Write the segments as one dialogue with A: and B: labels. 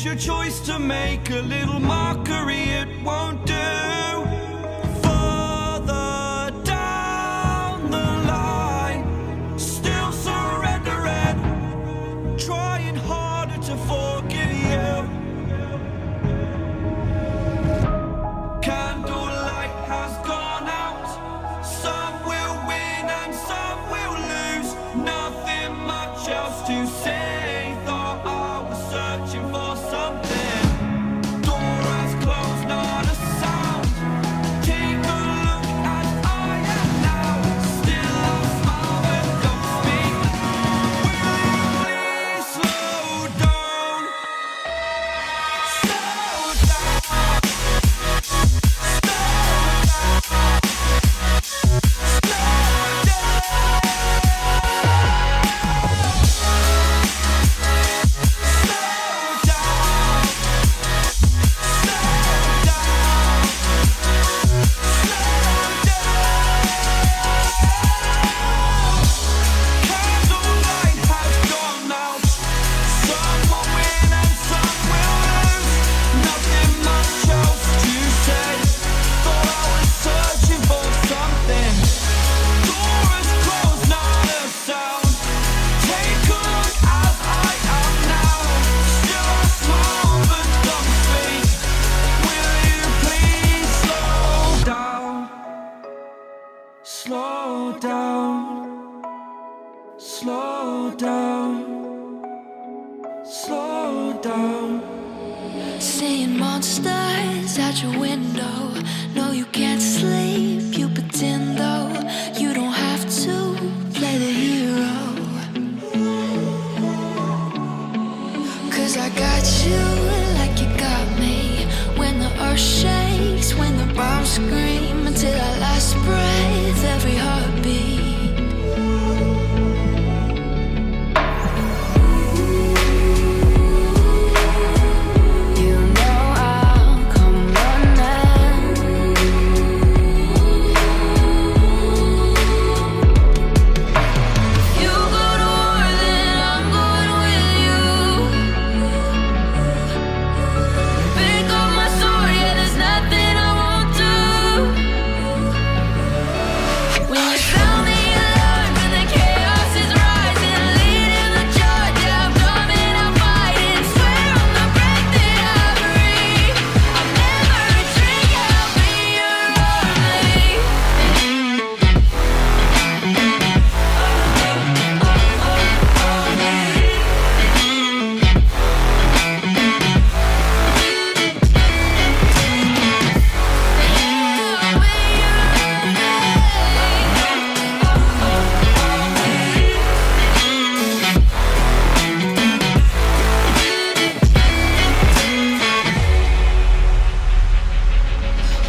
A: is your choice to make a little mockery, it won't do. Further down the line, still surrendering, trying harder to forgive you. Candlelight has gone out. Some will win and some will lose. Nothing much else to say. Thought I was searching for something. Door has closed, not a sound. Take a look as I am now. Still I smile when don't speak. Will you please slow down? Slow down. Slow down, slow down, slow down.
B: Seeing monsters out your window. No, you can't sleep, you pretend though. You don't have to play the hero. 'Cause I got you like you got me. When the earth shakes, when the bombs scream, until our last breath, every heartbeat. You know I'll come running. If you go to war, then I'm going with you. Pick up my sword, yeah, there's nothing I won't do. When you sound the alarm and the chaos is rising, leading the charge, yeah, I'm coming, I'm fighting. Swear on the breath that I breathe, I'll never retreat, yeah, I'll be your army.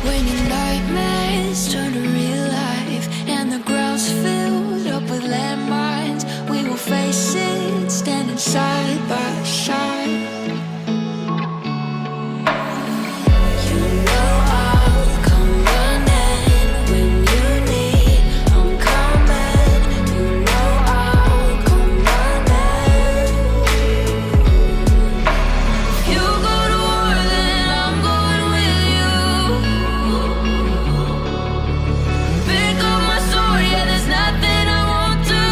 B: When your nightmares turn to real life and the ground's filled up with landmines, we will face it, standing side by side. You know I'll come running when you need. I'm coming. You know I'll come running. If you go to war, then I'm going with you. Pick up my sword, yeah, there's nothing I won't do.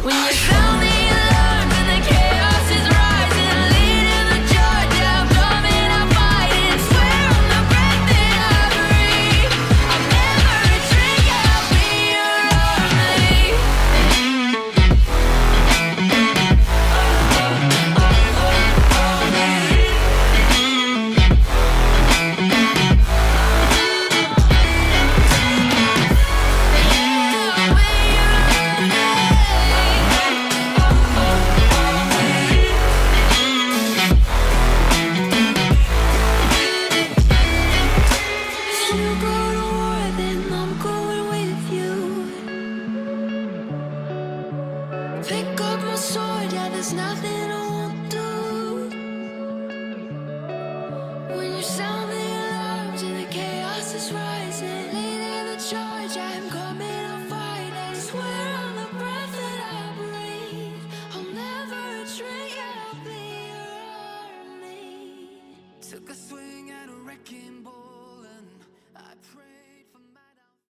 B: When you sound the alarm and the chaos is rising, leading the charge, yeah, I'm coming, I'm fighting. Swear on the breath that I breathe, I'll never retreat, yeah, I'll be your army. If you go to war, then I'm going with you. Pick up my sword, yeah, there's nothing